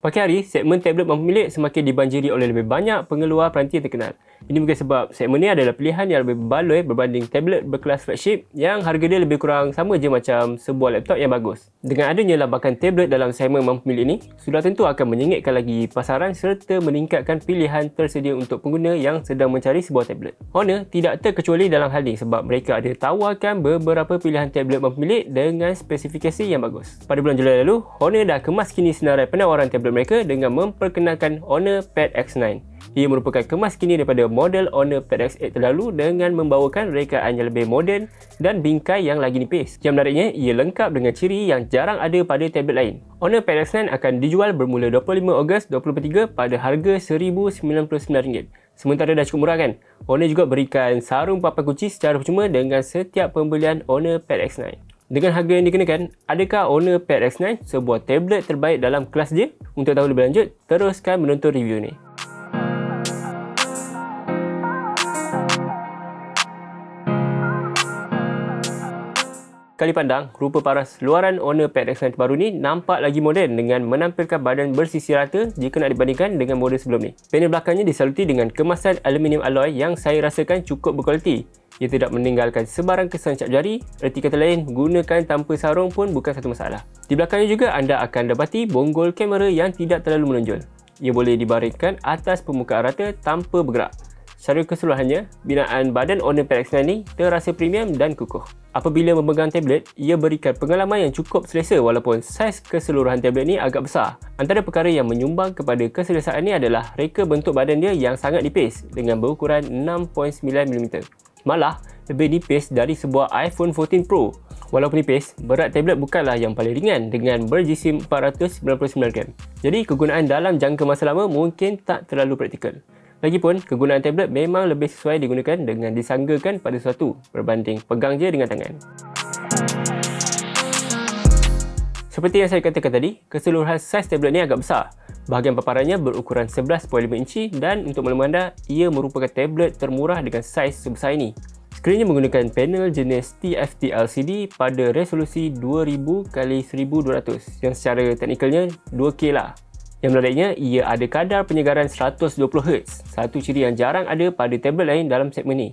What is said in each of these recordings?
Makin hari, segmen tablet mampu milik semakin dibanjiri oleh lebih banyak pengeluar peranti yang terkenal. Ini mungkin sebab segmen ni adalah pilihan yang lebih berbaloi berbanding tablet berkelas flagship yang harga dia lebih kurang sama je macam sebuah laptop yang bagus. Dengan adanya lambakan tablet dalam segmen mampu milik ni, sudah tentu akan menyengitkan lagi pasaran serta meningkatkan pilihan tersedia untuk pengguna yang sedang mencari sebuah tablet. Honor tidak terkecuali dalam hal ini sebab mereka ada tawarkan beberapa pilihan tablet mampu milik dengan spesifikasi yang bagus. Pada bulan Julai lalu, Honor dah kemas kini senarai penawaran tablet mereka dengan memperkenalkan Honor Pad X9. Ia merupakan kemas kini daripada model Honor Pad X8 terdahulu dengan membawakan rekaan yang lebih moden dan bingkai yang lagi nipis. Yang menariknya, ia lengkap dengan ciri yang jarang ada pada tablet lain. Honor Pad X9 akan dijual bermula 25 Ogos 2023 pada harga RM1,099. Sementara dah cukup murah kan? Honor juga berikan sarung papan kunci secara percuma dengan setiap pembelian Honor Pad X9. Dengan harga yang dikenakan, adakah Honor Pad X9 sebuah tablet terbaik dalam kelas dia? Untuk tahu lebih lanjut, teruskan menonton review ni. Kali pandang, rupa paras luaran Honor Pad X9 terbaru ni nampak lagi moden dengan menampilkan badan bersisi rata jika nak dibandingkan dengan model sebelum ni. Panel belakangnya disaluti dengan kemasan aluminium alloy yang saya rasakan cukup berkualiti. Ia tidak meninggalkan sebarang kesan cap jari, erti kata lain, gunakan tanpa sarung pun bukan satu masalah. Di belakangnya juga anda akan dapati bonggol kamera yang tidak terlalu menonjol. Ia boleh dibaringkan atas permukaan rata tanpa bergerak. Secara keseluruhannya, binaan badan Honor Pad X9 ni terasa premium dan kukuh. Apabila memegang tablet, ia berikan pengalaman yang cukup selesa walaupun saiz keseluruhan tablet ni agak besar. Antara perkara yang menyumbang kepada keselesaan ni adalah reka bentuk badan dia yang sangat nipis dengan berukuran 6.9mm. Malah, lebih nipis dari sebuah iPhone 14 Pro. Walaupun nipis, berat tablet bukanlah yang paling ringan dengan berjisim 499 gram. Jadi, kegunaan dalam jangka masa lama mungkin tak terlalu praktikal. Lagipun, kegunaan tablet memang lebih sesuai digunakan dengan disanggakan pada sesuatu berbanding pegang je dengan tangan. Seperti yang saya katakan tadi, keseluruhan saiz tablet ni agak besar. Bahagian paparannya berukuran 11.5 inci dan untuk makluman anda, ia merupakan tablet termurah dengan saiz sebesar ini. Skrinnya menggunakan panel jenis TFT LCD pada resolusi 2000x1200 yang secara teknikalnya 2K lah. Yang menariknya, ia ada kadar penyegaran 120Hz, satu ciri yang jarang ada pada tablet lain dalam segmen ni.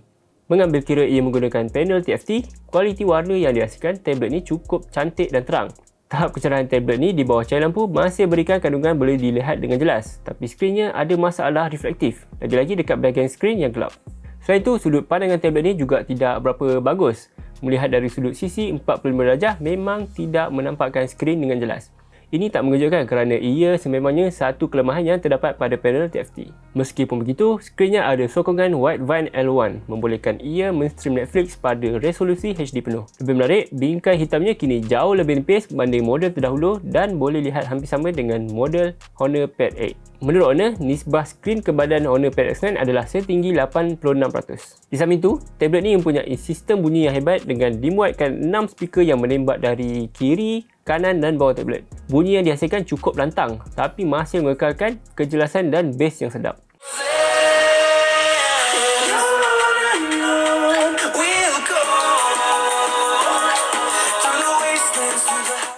Mengambil kira ia menggunakan panel TFT, kualiti warna yang dihasilkan tablet ni cukup cantik dan terang. Tahap kecerahan tablet ni di bawah cahaya lampu masih berikan kandungan boleh dilihat dengan jelas, tapi skrinnya ada masalah reflektif, lagi-lagi dekat bahagian skrin yang gelap. Selain itu, sudut pandangan tablet ni juga tidak berapa bagus. Melihat dari sudut sisi 45 darjah memang tidak menampakkan skrin dengan jelas. Ini tak mengejutkan kerana ia sememangnya satu kelemahan yang terdapat pada panel TFT. Meskipun begitu, skrinnya ada sokongan Widevine L1 membolehkan ia menstream Netflix pada resolusi HD penuh. Lebih menarik, bingkai hitamnya kini jauh lebih nipis berbanding model terdahulu dan boleh lihat hampir sama dengan model Honor Pad 8. Menurut Honor, nisbah skrin ke badan Honor Pad X9 adalah setinggi 86%. Di samping itu, tablet ini mempunyai sistem bunyi yang hebat dengan dimuatkan 6 speaker yang menembak dari kiri, kanan dan bawah tablet. Bunyi yang dihasilkan cukup lantang tapi masih mengekalkan kejelasan dan bass yang sedap.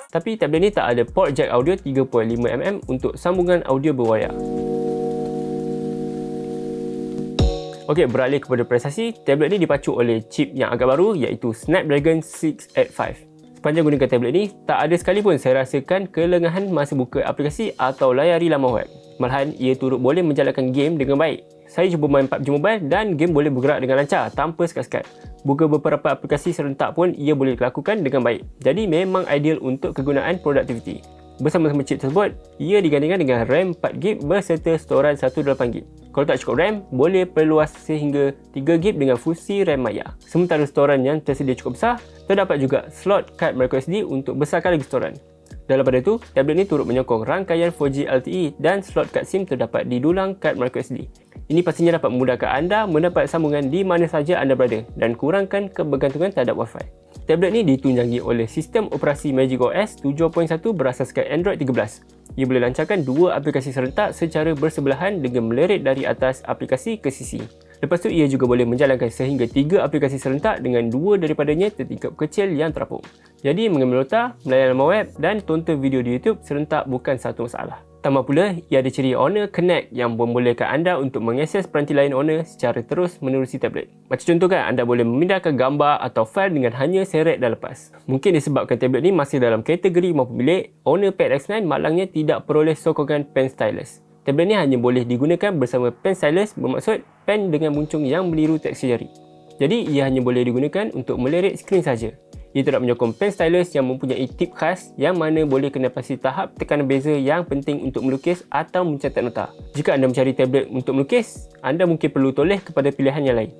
Tapi tablet ni tak ada port jack audio 3.5mm untuk sambungan audio berwayar. Okey, beralih kepada prestasi, tablet ni dipacu oleh chip yang agak baru iaitu Snapdragon 685. Sepanjang gunakan tablet ni, tak ada sekalipun saya rasakan kelengahan masa buka aplikasi atau layari laman web. Malahan, ia turut boleh menjalankan game dengan baik. Saya cuba main PUBG Mobile dan game boleh bergerak dengan lancar tanpa sekat-sekat. Buka beberapa aplikasi serentak pun ia boleh dilakukan dengan baik. Jadi memang ideal untuk kegunaan produktiviti. Bersama-sama chip tersebut, ia digandingkan dengan RAM 4GB berserta storan 128GB. Kalau tak cukup RAM, boleh perluas sehingga 3GB dengan fungsi RAM maya. Sementara storan yang tersedia cukup besar, terdapat juga slot kad microSD untuk besarkan lagi storan. Dalam pada itu, tablet ini turut menyokong rangkaian 4G LTE dan slot kad SIM terdapat di dulang kad microSD. Ini pastinya dapat memudahkan anda mendapat sambungan di mana saja anda berada dan kurangkan kebergantungan terhadap Wi-Fi. Tablet ini ditunjangi oleh sistem operasi magicOS 7.1 berasaskan Android 13. Ia boleh lancarkan dua aplikasi serentak secara bersebelahan dengan melirik dari atas aplikasi ke sisi. Lepas tu, ia juga boleh menjalankan sehingga 3 aplikasi serentak dengan 2 daripadanya tertingkap kecil yang terapung. Jadi, mengambil nota, melayan laman web dan tonton video di YouTube serentak bukan satu masalah. Tambah pula, ia ada ciri Honor Connect yang membolehkan anda untuk mengakses peranti lain Honor secara terus menerusi tablet. Macam contoh kan, anda boleh memindahkan gambar atau fail dengan hanya seret dan lepas. Mungkin disebabkan tablet ni masih dalam kategori mampu bilik, Honor Pad X9 malangnya tidak peroleh sokongan pen stylus. Tablet ni hanya boleh digunakan bersama pen stylus, bermaksud pen dengan muncung yang meniru tekstur jari. Jadi, ia hanya boleh digunakan untuk melirik skrin saja. Ia tidak menyokong pen stylus yang mempunyai tip khas yang mana boleh kenapasi tahap tekanan beza yang penting untuk melukis atau mencatat nota. Jika anda mencari tablet untuk melukis, anda mungkin perlu toleh kepada pilihan yang lain.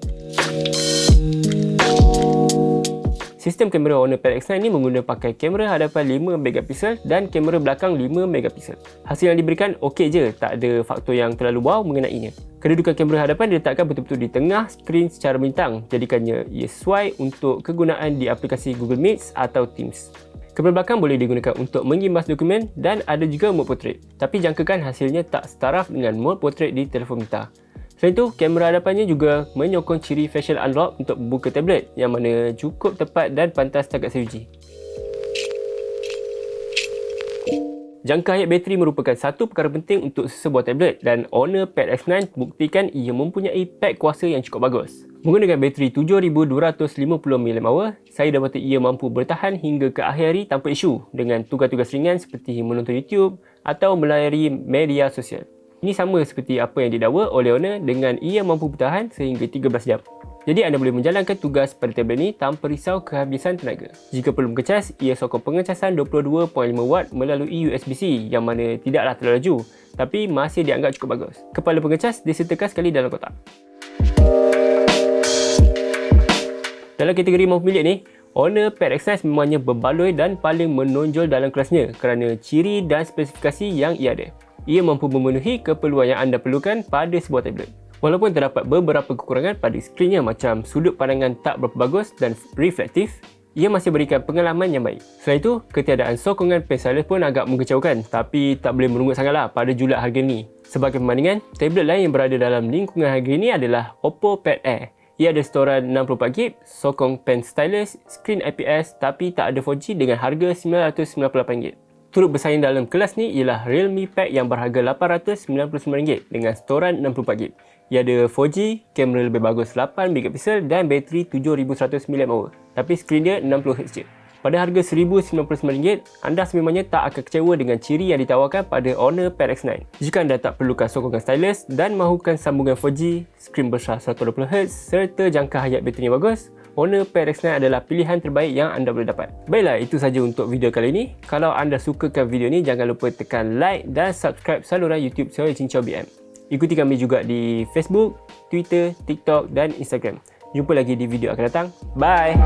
Sistem kamera Honor Pad X9 ni menggunakan pakai kamera hadapan 5MP dan kamera belakang 5MP. Hasil yang diberikan okey je, tak ada faktor yang terlalu wow mengenainya. Kedudukan kamera hadapan diletakkan betul-betul di tengah skrin secara melintang, jadikannya ia sesuai untuk kegunaan di aplikasi Google Meet atau Teams. Kamera belakang boleh digunakan untuk mengimbas dokumen dan ada juga mode portrait. Tapi jangkakan hasilnya tak setaraf dengan mode portrait di telefon pintar. Selain itu, kamera hadapannya juga menyokong ciri facial unlock untuk membuka tablet yang mana cukup tepat dan pantas setakat saya uji. Jangka hayat bateri merupakan satu perkara penting untuk sesebuah tablet dan Honor Pad X9 buktikan ia mempunyai pek kuasa yang cukup bagus. Menggunakan bateri 7250mAh, saya dapati ia mampu bertahan hingga ke akhir hari tanpa isu dengan tugas-tugas ringan seperti menonton YouTube atau melayari media sosial. Ini sama seperti apa yang didakwa oleh Honor dengan ia mampu bertahan sehingga 13 jam. Jadi anda boleh menjalankan tugas pada tablet ini tanpa risau kehabisan tenaga. Jika perlu mengecas, ia sokong pengecasan 22.5W melalui USB-C yang mana tidaklah terlalu laju tapi masih dianggap cukup bagus. Kepala pengecas disertakan sekali dalam kotak. Dalam kategori mampu bilik ni, Honor Pad X9 memangnya berbaloi dan paling menonjol dalam kelasnya kerana ciri dan spesifikasi yang ia ada. Ia mampu memenuhi keperluan yang anda perlukan pada sebuah tablet. Walaupun terdapat beberapa kekurangan pada skrinnya macam sudut pandangan tak berapa bagus dan reflektif, ia masih berikan pengalaman yang baik. Selain itu, ketiadaan sokongan pen stylus pun agak mengecewakan, tapi tak boleh merungut sangatlah pada julat harga ni. Sebagai perbandingan, tablet lain yang berada dalam lingkungan harga ini adalah Oppo Pad Air. Ia ada storan 64GB, sokong pen stylus, skrin IPS tapi tak ada 4G dengan harga RM998. Turut bersaing dalam kelas ni ialah Realme Pad yang berharga RM899 dengan storan 64GB. Ia ada 4G, kamera lebih bagus 8MP dan bateri 7100mAh. Tapi skrin dia 60Hz je. Pada harga RM1099, anda sememangnya tak akan kecewa dengan ciri yang ditawarkan pada Honor Pad X9. Jika anda tak perlukan sokongan stylus dan mahukan sambungan 4G, skrin besar 120Hz serta jangka hayat bateri yang bagus, Honor Pad X9 adalah pilihan terbaik yang anda boleh dapat. Baiklah, itu saja untuk video kali ini. Kalau anda sukakan video ini, jangan lupa tekan like dan subscribe saluran YouTube saya Cincau BM. Ikuti kami juga di Facebook, Twitter, TikTok dan Instagram. Jumpa lagi di video akan datang. Bye!